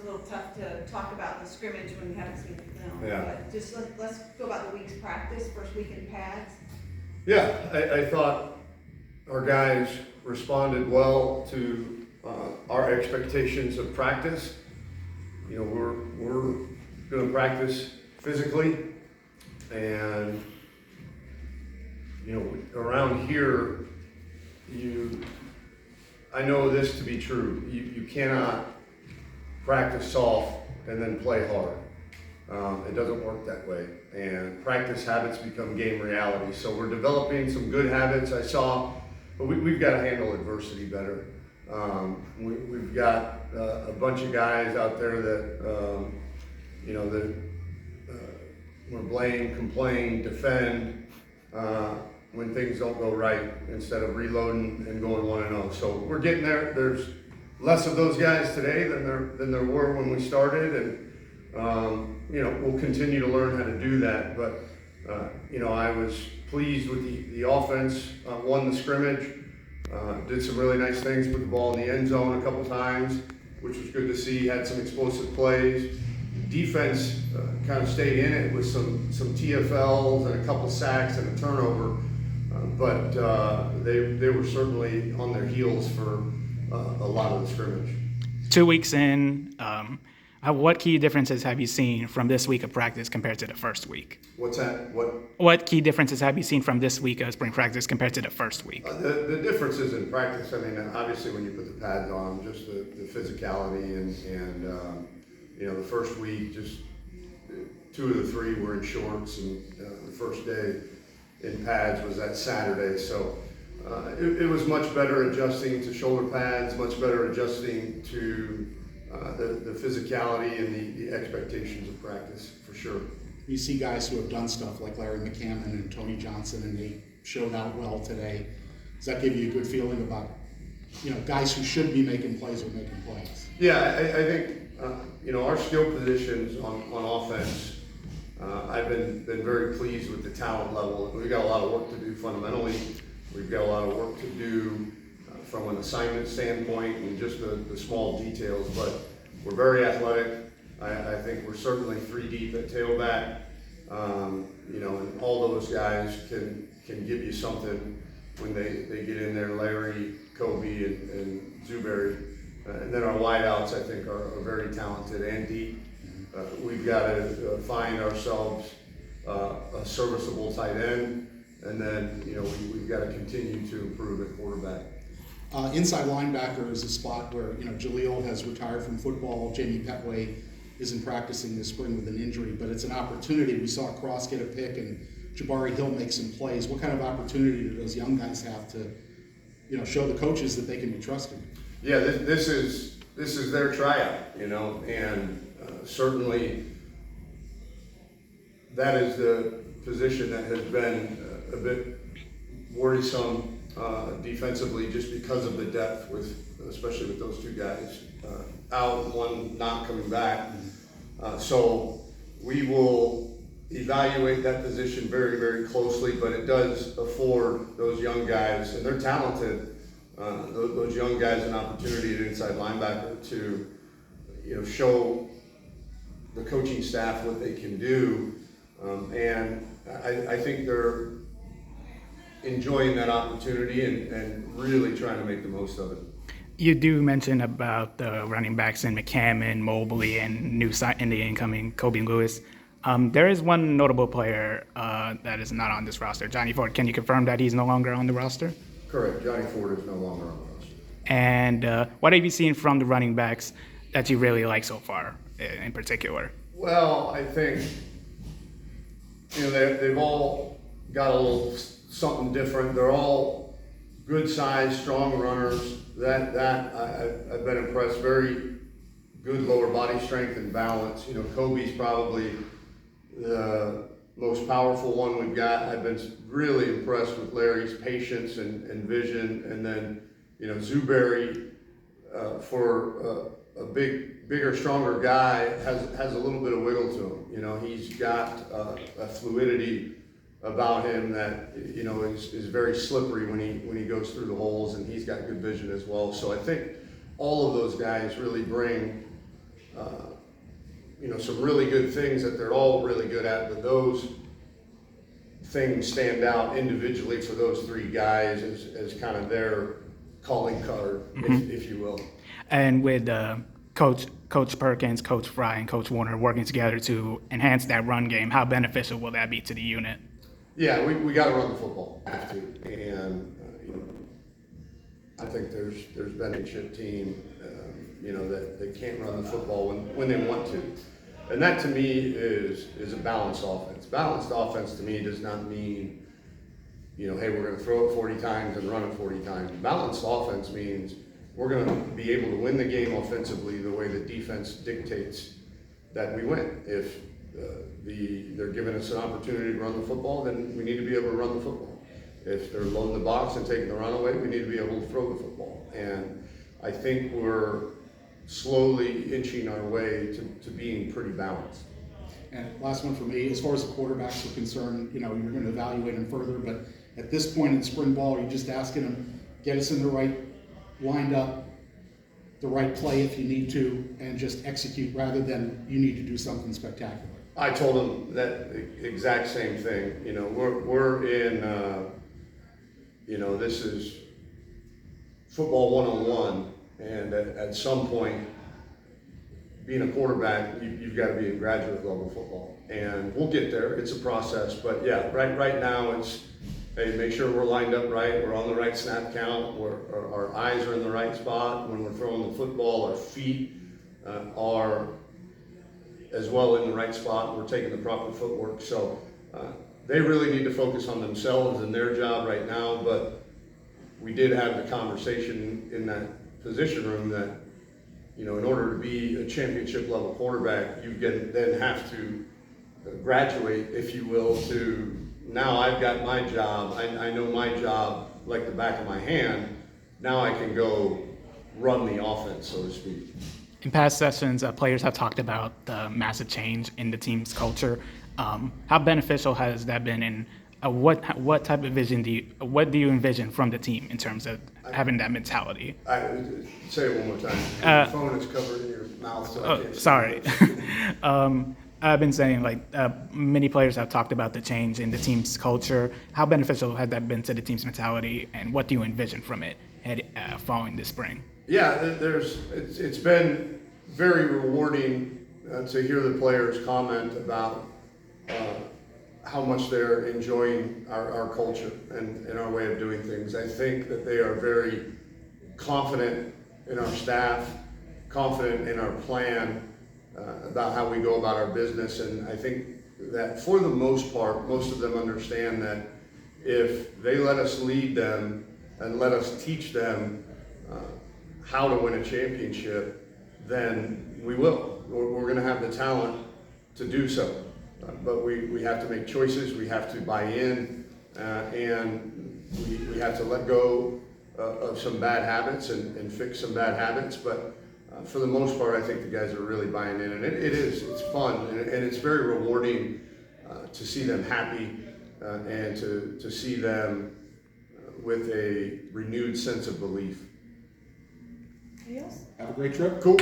little tough to talk about the scrimmage when we haven't seen the film. Yeah. But just let's go about the week's practice, first week in pads. Yeah, I thought our guys responded well to our expectations of practice. You know, we're going to practice physically, and you know, around here, I know this to be true. You cannot practice soft and then play hard. It doesn't work that way. And practice habits become game reality. So we're developing some good habits, I saw, but we've got to handle adversity better. We've got a bunch of guys out there that, you know, that want to blame, complain, defend when things don't go right instead of reloading and going 1-0. So we're getting there. There's less of those guys today than there were when we started, and you know, we'll continue to learn how to do that. But you know, I was pleased with the offense. Won the scrimmage, did some really nice things, put the ball in the end zone a couple times, which was good to see. Had some explosive plays. Defense kind of stayed in it with some TFLs and a couple sacks and a turnover, but they were certainly on their heels for a lot of the scrimmage. 2 weeks in, what key differences have you seen from this week of practice compared to the first week? What's that? What key differences have you seen from this week of spring practice compared to the first week? The differences in practice, I mean, obviously when you put the pads on, just the physicality and you know, the first week, just 2 of the 3 were in shorts, and the first day in pads was that Saturday. So it was much better adjusting to shoulder pads, much better adjusting to the physicality and the expectations of practice, for sure. You see guys who have done stuff like Larry McCammon and Tony Johnson, and they showed out well today. Does that give you a good feeling about, you know, guys who should be making plays are making plays? Yeah, I think you know, our skill positions on offense, I've been very pleased with the talent level. We've got a lot of work to do fundamentally. We've got a lot of work to do from an assignment standpoint and just the small details, but we're very athletic. I think we're certainly 3 deep at tailback. You know, and all those guys can give you something when they get in there. Larry, Kobe, and Zuberi. And then our wideouts, I think, are very talented and deep. We've got to find ourselves a serviceable tight end, and then, you know, we've got to continue to improve at quarterback. Inside linebacker is a spot where, you know, Jaleel has retired from football. Jamie Petway isn't practicing this spring with an injury, but it's an opportunity. We saw Cross get a pick and Jabari Hill make some plays. What kind of opportunity do those young guys have to, you know, show the coaches that they can be trusted? Yeah, this is their tryout, you know, and certainly that is the position that has been a bit worrisome defensively, just because of the depth, especially with those 2 guys out, one not coming back. So we will evaluate that position very, very closely, but it does afford those young guys, and they're talented. Those young guys an opportunity at inside linebacker to, you know, show the coaching staff what they can do, and I think they're enjoying that opportunity and really trying to make the most of it. You do mention about the running backs in McCammon, Mobley, and in the incoming Kobe Lewis. There is one notable player that is not on this roster, Johnny Ford. Can you confirm that he's no longer on the roster? Correct. Johnny Ford is no longer on the roster. And what have you seen from the running backs that you really like so far, in particular? Well, I think, you know, they've all got a little something different. They're all good size, strong runners. I've been impressed. Very good lower body strength and balance. You know, Kobe's probably the most powerful one we've got. I've been really impressed with Larry's patience and vision. And then, you know, Zuberi, for a bigger, stronger guy, has a little bit of wiggle to him. You know, he's got a fluidity about him that, you know, is very slippery when he goes through the holes, and he's got good vision as well. So I think all of those guys really bring some really good things that they're all really good at, but those things stand out individually for those three guys as kind of their calling card, if you will. And with Coach Perkins, Coach Fry, and Coach Warner working together to enhance that run game, how beneficial will that be to the unit? Yeah, we got to run the football, have to, and I think there's been a chip team, that can't run the football when they want to, and that to me is a balanced offense. Balanced offense to me does not mean, hey, we're going to throw it 40 times and run it 40 times. Balanced offense means we're going to be able to win the game offensively the way the defense dictates that we win. If they're giving us an opportunity to run the football, then we need to be able to run the football. If they're loading the box and taking the run away, we need to be able to throw the football. And I think we're slowly inching our way to being pretty balanced. And last one for me, as far as the quarterbacks are concerned, you're going to evaluate them further, but at this point in spring ball, you're just asking them, get us in the right lined up, the right play if you need to, and just execute rather than you need to do something spectacular. I told them that exact same thing. We're in, this is football 101, and at some point, being a quarterback, you've got to be in graduate level football, and we'll get there. It's a process, but yeah, right now it's, hey, make sure we're lined up right, we're on the right snap count, our eyes are in the right spot. When we're throwing the football, our feet are as well in the right spot, we're taking the proper footwork. So they really need to focus on themselves and their job right now, but we did have the conversation in that position room that, in order to be a championship level quarterback, you then have to graduate, if you will, to now I've got my job. I know my job like the back of my hand. Now I can go run the offense, so to speak. In past sessions, players have talked about the massive change in the team's culture. How beneficial has that been, and what type of what do you envision from the team in terms of having that mentality? Say it one more time. Your phone is covered in your mouth, so I can't see. Sorry. I've been saying, many players have talked about the change in the team's culture. How beneficial has that been to the team's mentality, and what do you envision from it following this spring? Yeah, it's been very rewarding to hear the players comment about how much they're enjoying our culture and our way of doing things. I think that they are very confident in our staff, confident in our plan about how we go about our business, and I think that for the most part, most of them understand that if they let us lead them and let us teach them how to win a championship, then we will. We're going to have the talent to do so. But we have to make choices, we have to buy in, and we have to let go of some bad habits and fix some bad habits. But for the most part, I think the guys are really buying in, and it's fun, and it's very rewarding to see them happy and to see them with a renewed sense of belief. Yes. Have a great trip. Cool.